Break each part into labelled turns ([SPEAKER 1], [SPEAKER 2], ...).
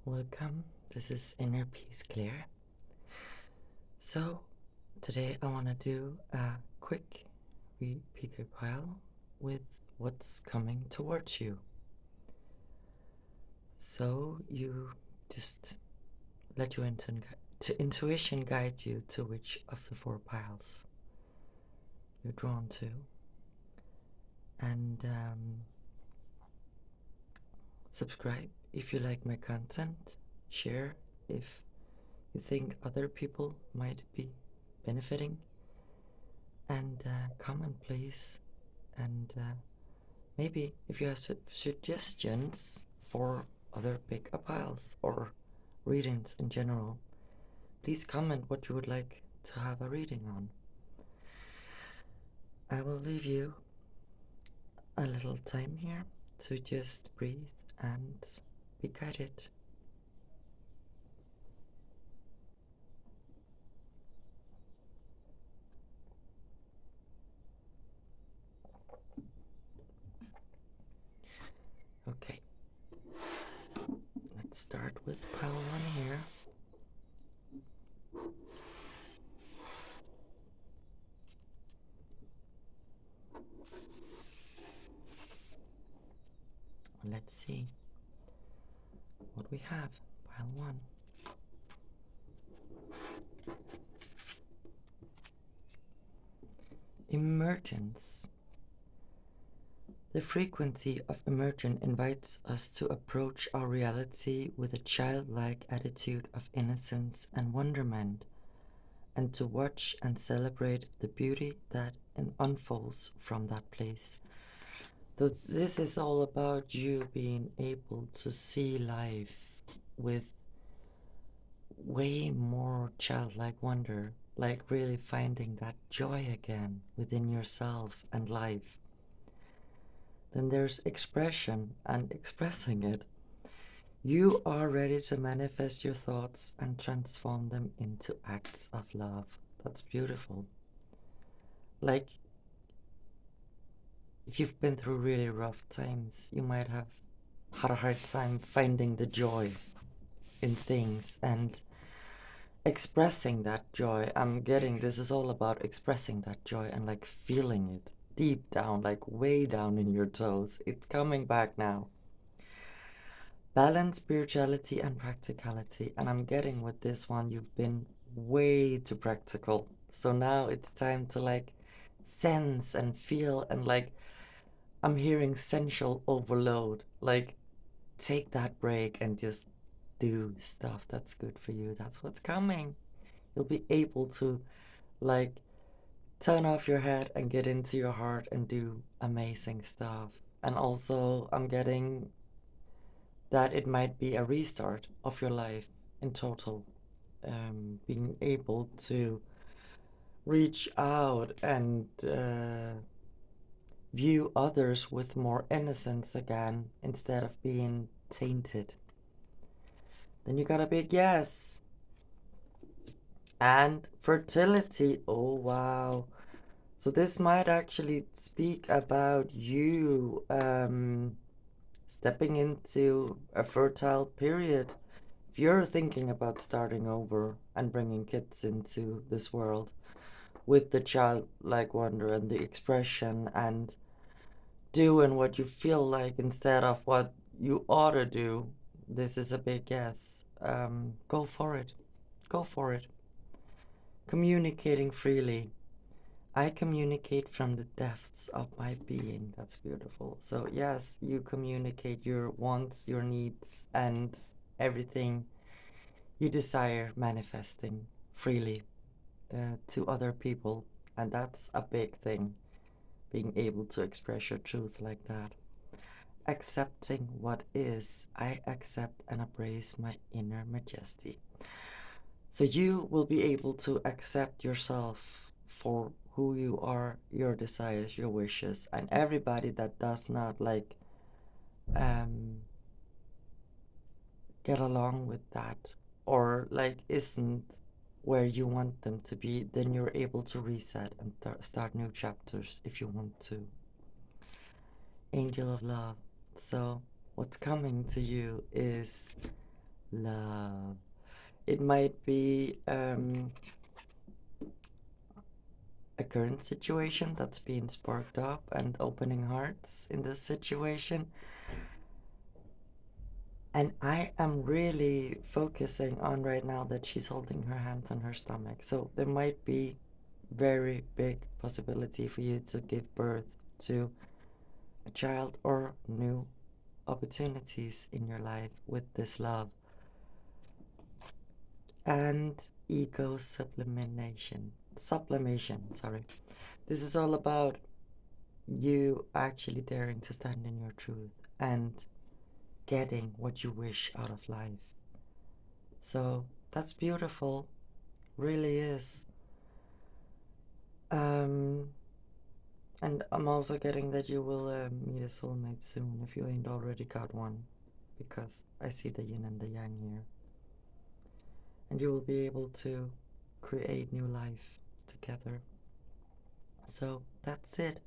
[SPEAKER 1] Welcome, this is Inner Peace Clear. So, today I want to do a quick repeat pile with what's coming towards you. So, you just let your intuition guide you to which of the 4 piles you're drawn to. And subscribe if you like my content, share if you think other people might be benefiting, and comment please. And maybe if you have suggestions for other pickup piles or readings in general, please comment what you would like to have a reading on. I will leave you a little time here to just breathe and be guided. Okay, let's start with pile 1 here. Let's see what we have. Pile 1. Emergence. The frequency of emergence invites us to approach our reality with a childlike attitude of innocence and wonderment, and to watch and celebrate the beauty that unfolds from that place. So this is all about you being able to see life with way more childlike wonder, like really finding that joy again within yourself and life. Then there's expression and expressing it. You are ready to manifest your thoughts and transform them into acts of love. That's beautiful. Like, if you've been through really rough times, you might have had a hard time finding the joy in things and expressing that joy. I'm getting this is all about expressing that joy and like feeling it deep down, like way down in your toes. It's coming back now. Balance spirituality and practicality. And I'm getting with this one, you've been way too practical. So now it's time to like sense and feel, and like I'm hearing sensual overload. Like take that break and just do stuff that's good for you. That's what's coming. You'll be able to like turn off your head and get into your heart and do amazing stuff. And also I'm getting that it might be a restart of your life in total. Being able to reach out and view others with more innocence again instead of being tainted. Then you got a big yes. And fertility. Oh, wow. So this might actually speak about you stepping into a fertile period. If you're thinking about starting over and bringing kids into this world with the childlike wonder and the expression and doing what you feel like instead of what you ought to do, this is a big yes. Go for it. Go for it. Communicating freely. I communicate from the depths of my being. That's beautiful. So yes, you communicate your wants, your needs, and everything you desire manifesting freely to other people. And that's a big thing, being able to express your truth like that. Accepting what is. I accept and embrace my inner majesty. So you will be able to accept yourself for who you are, your desires, your wishes, and everybody that does not like get along with that, or like isn't where you want them to be, then you're able to reset and start new chapters if you want to. Angel of love. So what's coming to you is love. It might be a current situation that's being sparked up and opening hearts in this situation. And I am really focusing on right now that she's holding her hands on her stomach. So there might be very big possibility for you to give birth to a child or new opportunities in your life with this love. And ego sublimation, sorry. This is all about you actually daring to stand in your truth and getting what you wish out of life. So that's beautiful, really is. Um, and I'm also getting that you will meet a soulmate soon if you ain't already got one, because I see the yin and the yang here. And you will be able to create new life together. So that's it.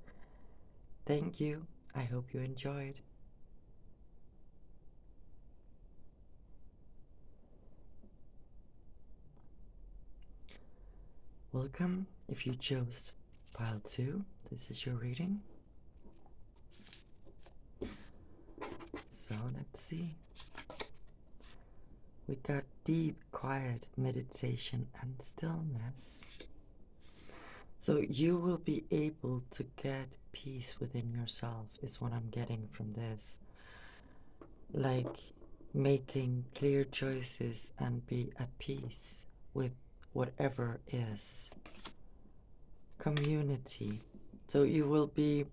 [SPEAKER 1] Thank you. I hope you enjoyed. Welcome if you chose pile 2. This is your reading. So let's see. We got deep, quiet meditation and stillness. So you will be able to get peace within yourself, is what I'm getting from this. Like making clear choices and be at peace with whatever is. Community. So you will be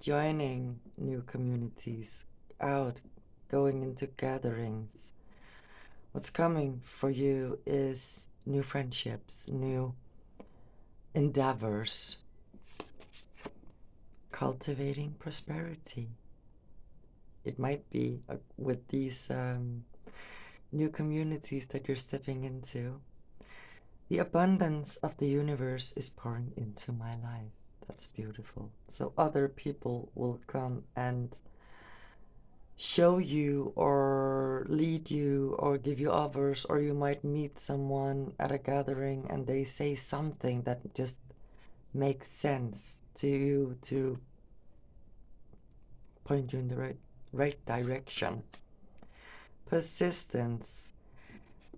[SPEAKER 1] joining new communities, out, going into gatherings. What's coming for you is new friendships, new endeavors, cultivating prosperity. It might be with these new communities that you're stepping into. The abundance of the universe is pouring into my life. That's beautiful. So other people will come and show you or lead you or give you offers, or you might meet someone at a gathering and they say something that just makes sense to you to point you in the right direction. Persistence.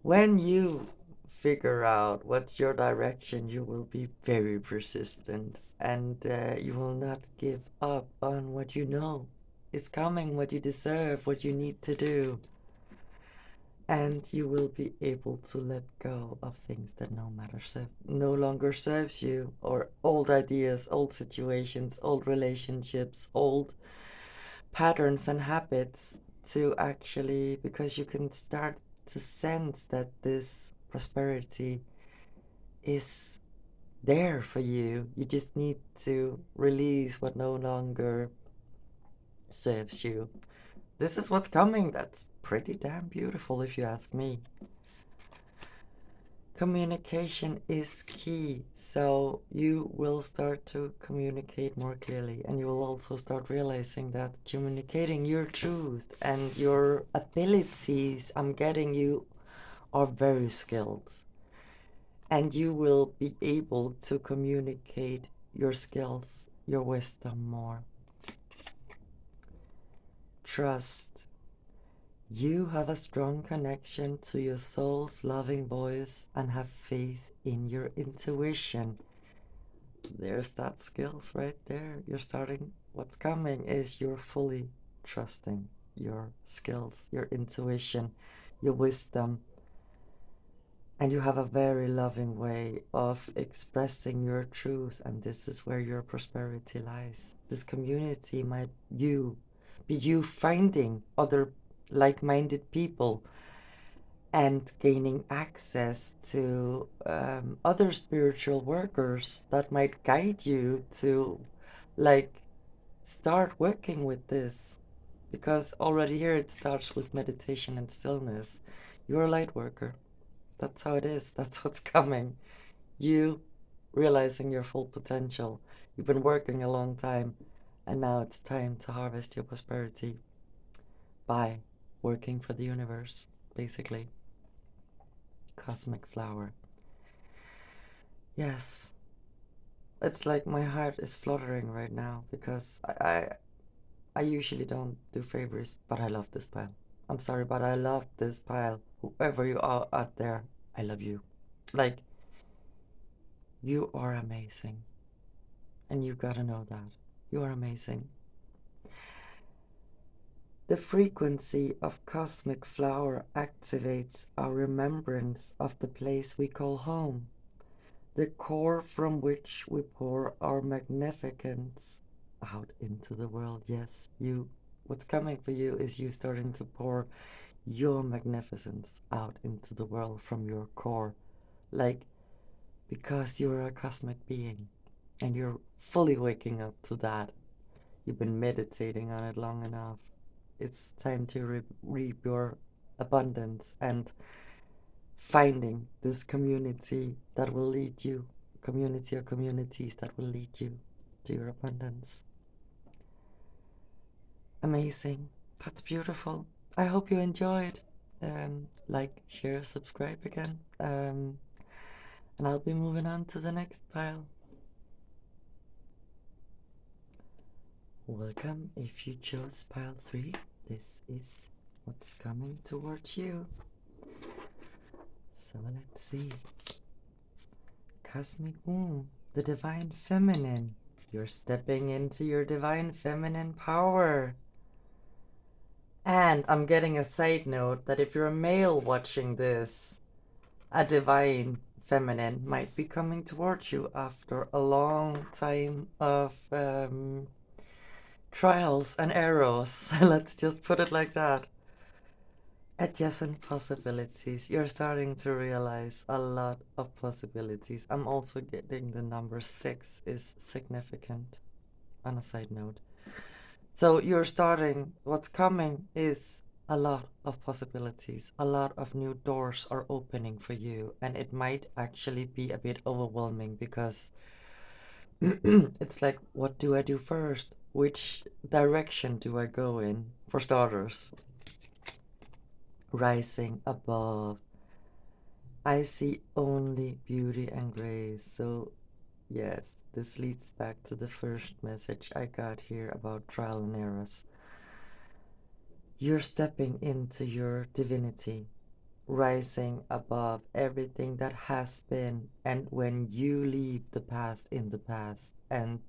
[SPEAKER 1] When you figure out what's your direction, you will be very persistent, and you will not give up on what you know is coming, what you deserve, what you need to do. And you will be able to let go of things that no longer serves you, or old ideas, old situations, old relationships, old patterns and habits, to actually, because you can start to sense that this prosperity is there for you. You just need to release what no longer serves you. This is what's coming. That's pretty damn beautiful if you ask me. Communication is key, so you will start to communicate more clearly, and you will also start realizing that communicating your truth and your abilities, I'm getting you, are very skilled, and you will be able to communicate your skills, your wisdom more. Trust. You have a strong connection to your soul's loving voice and have faith in your intuition. There's that skills right there. You're starting, what's coming is you're fully trusting your skills, your intuition, your wisdom. And you have a very loving way of expressing your truth, and this is where your prosperity lies. This community might be you finding other like-minded people and gaining access to other spiritual workers that might guide you to like start working with this, because already here it starts with meditation and stillness. You're a light worker. That's how it is. That's what's coming. You realizing your full potential. You've been working a long time, and now it's time to harvest your prosperity by working for the universe. basically. Cosmic flower. Yes, it's like my heart is fluttering right now because I usually don't do favors, but I love this pile. I'm sorry, but I love this pile. Whoever you are out there, I love you. Like, you are amazing. And you gotta know that. You are amazing. The frequency of cosmic flower activates our remembrance of the place we call home, the core from which we pour our magnificence out into the world. Yes, what's coming for you is you starting to pour your magnificence out into the world from your core. Like, because you're a cosmic being and you're fully waking up to that. You've been meditating on it long enough. It's time to reap your abundance and finding this community that will lead you, community or communities that will lead you to your abundance. Amazing. That's beautiful. I hope you enjoyed. Like, share, subscribe again. And I'll be moving on to the next pile. Welcome if you chose pile 3. This is what's coming towards you. So let's see. Cosmic womb, the divine feminine. You're stepping into your divine feminine power. And I'm getting a side note that if you're a male watching this, a divine feminine might be coming towards you after a long time of trials and errors. Let's just put it like that. Adjacent possibilities. You're starting to realize a lot of possibilities. I'm also getting the number 6 is significant on a side note. So you're starting, what's coming is a lot of possibilities. A lot of new doors are opening for you, and it might actually be a bit overwhelming because it's like, what do I do first? Which direction do I go in? For starters, rising above. I see only beauty and grace. So, yes, this leads back to the first message I got here about trial and errors. You're stepping into your divinity, rising above everything that has been. And when you leave the past in the past and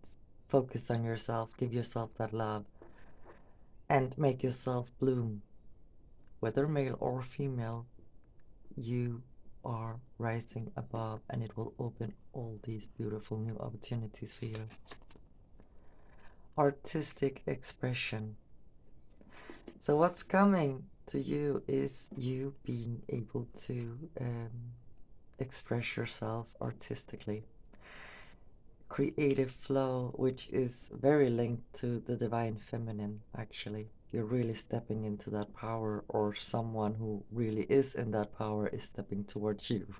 [SPEAKER 1] focus on yourself, give yourself that love, and make yourself bloom, whether male or female, you are rising above, and it will open all these beautiful new opportunities for you. Artistic expression. So what's coming to you is you being able to express yourself artistically. Creative flow, which is very linked to the divine feminine, actually. You're really stepping into that power, or someone who really is in that power is stepping towards you.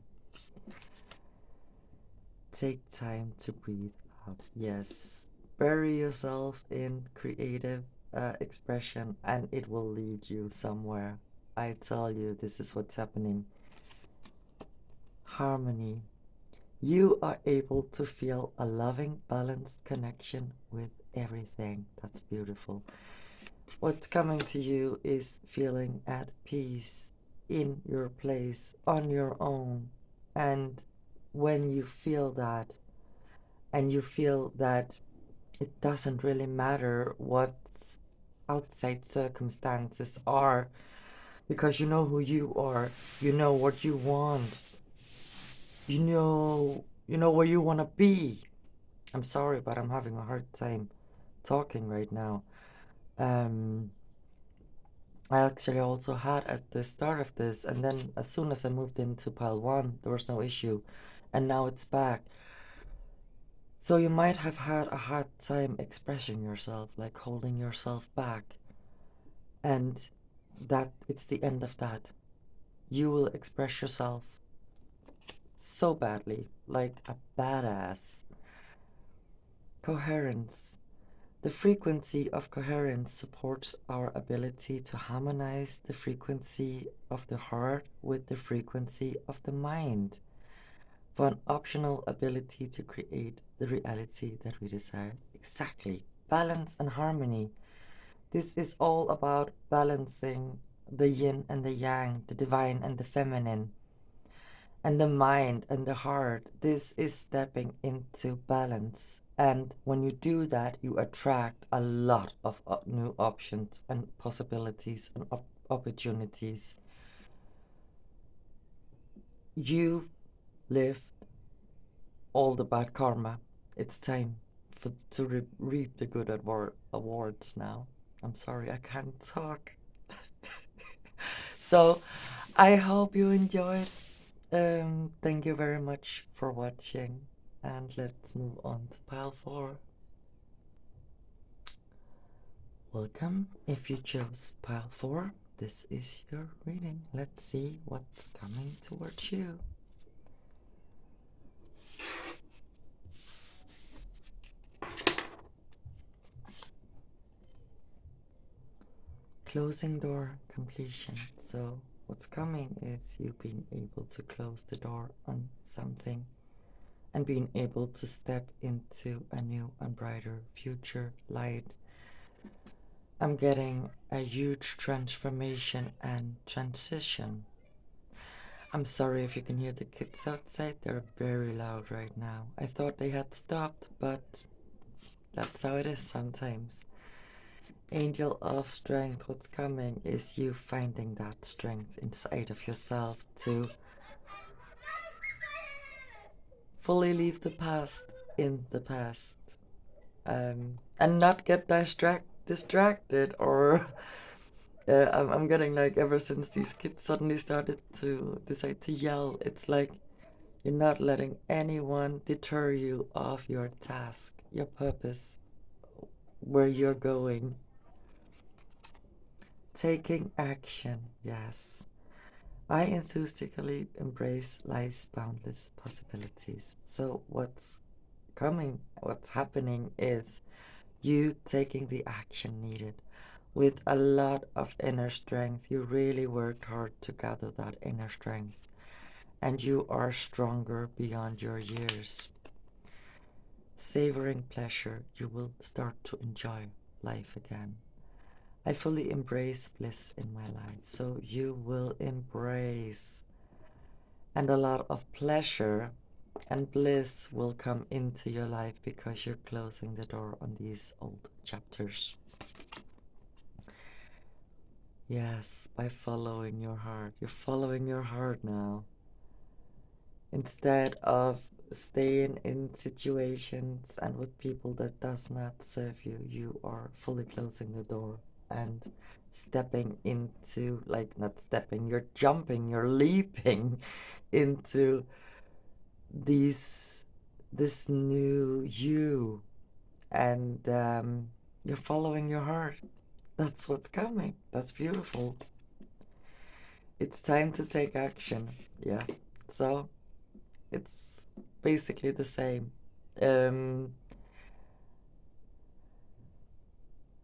[SPEAKER 1] Take time to breathe out. Yes. Bury yourself in creative expression, and it will lead you somewhere. I tell you, this is what's happening. Harmony. You are able to feel a loving, balanced connection with everything. That's beautiful. What's coming to you is feeling at peace in your place, on your own. And when you feel that, and you feel that it doesn't really matter what outside circumstances are, because you know who you are, you know what you want, you know where you want to be. I'm sorry, but I'm having a hard time talking right now. I actually also had at the start of this, and then as soon as I moved into pile 1, there was no issue, and now it's back. So you might have had a hard time expressing yourself, like holding yourself back, and that it's the end of that. You will express yourself so badly, like a badass. Coherence. The frequency of coherence supports our ability to harmonize the frequency of the heart with the frequency of the mind for an optional ability to create the reality that we desire. Exactly. Balance and harmony. This is all about balancing the yin and the yang, the divine and the feminine, and the mind and the heart. This is stepping into balance. And when you do that, you attract a lot of new options and possibilities and opportunities. You've lived all the bad karma. It's time to reap the good awards now. I'm sorry, I can't talk. So, I hope you enjoyed. Thank you very much for watching, and let's move on to pile 4. Welcome. If you chose pile 4, this is your reading. Let's see what's coming towards you. Closing door completion. So what's coming is you being able to close the door on something and being able to step into a new and brighter future light. I'm getting a huge transformation and transition. I'm sorry if you can hear the kids outside, they're very loud right now. I thought they had stopped, but that's how it is sometimes. Angel of strength, what's coming is you finding that strength inside of yourself to fully leave the past in the past, and not get distracted or I'm getting like, ever since these kids suddenly started to decide to yell, it's like you're not letting anyone deter you of your task, your purpose, where you're going. Taking action, yes. I enthusiastically embrace life's boundless possibilities. So what's happening is you taking the action needed with a lot of inner strength. You really worked hard to gather that inner strength, and you are stronger beyond your years. Savoring pleasure, you will start to enjoy life again. I fully embrace bliss in my life, so you will embrace, and a lot of pleasure and bliss will come into your life because you're closing the door on these old chapters. Yes, by following your heart. You're following your heart now. Instead of staying in situations and with people that does not serve you, you are fully closing the door and stepping into, like, not stepping, you're jumping, you're leaping into this new you, and you're following your heart. That's what's coming. That's beautiful. It's time to take action. Yeah. So it's basically the same.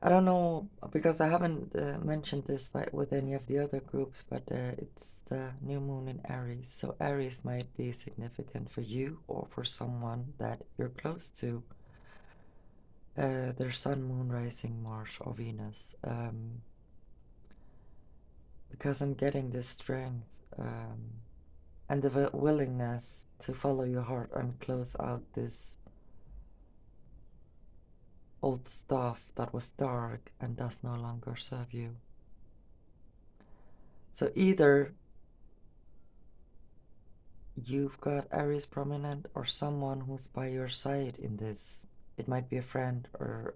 [SPEAKER 1] I don't know, because I haven't mentioned this with any of the other groups, but it's the new moon in Aries. So Aries might be significant for you or for someone that you're close to. Their sun, moon, rising, Mars, or Venus. Because I'm getting this strength and the willingness to follow your heart and close out this old stuff that was dark and does no longer serve you. So either you've got Aries prominent or someone who's by your side in this. It might be a friend or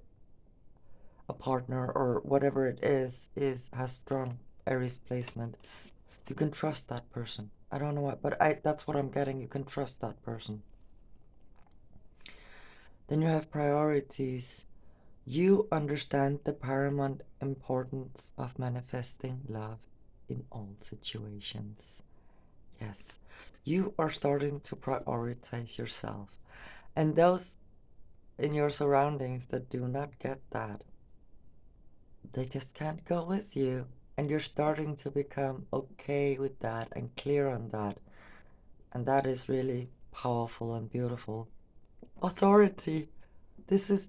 [SPEAKER 1] a partner or whatever it is has strong Aries placement. You can trust that person. I don't know what, but that's what I'm getting. You can trust that person. Then you have priorities. You understand the paramount importance of manifesting love in all situations. Yes, you are starting to prioritize yourself. And those in your surroundings that do not get that, they just can't go with you. And you're starting to become okay with that and clear on that. And that is really powerful and beautiful. Authority. This is,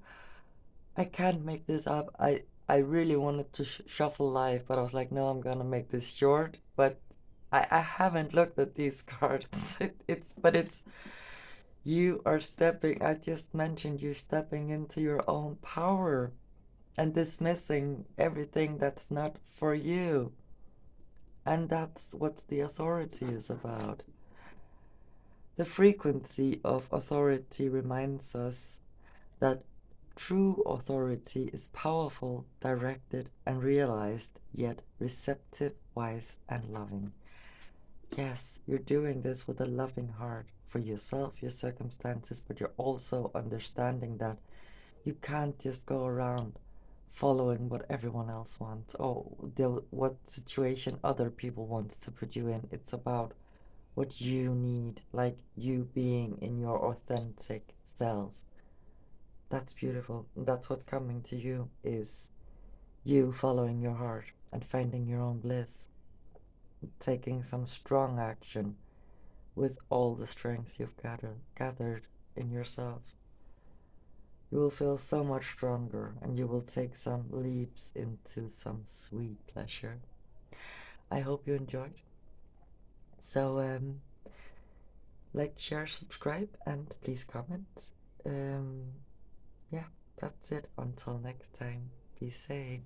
[SPEAKER 1] I can't make this up. I really wanted to shuffle live, but I was like, no, I'm gonna make this short. But I haven't looked at these cards. But it's, you are stepping, I just mentioned you stepping into your own power and dismissing everything that's not for you. And that's what the authority is about. The frequency of authority reminds us that true authority is powerful, directed, and realized, yet receptive, wise, and loving. Yes, you're doing this with a loving heart for yourself, your circumstances, but you're also understanding that you can't just go around following what everyone else wants or what situation other people wants to put you in. It's about what you need, like you being in your authentic self. That's beautiful. That's what's coming to you, is you following your heart and finding your own bliss, taking some strong action with all the strength you've gathered in yourself. You will feel so much stronger and you will take some leaps into some sweet pleasure. I hope you enjoyed. So, like, share, subscribe, and please comment. Yeah, that's it. Until next time, be safe.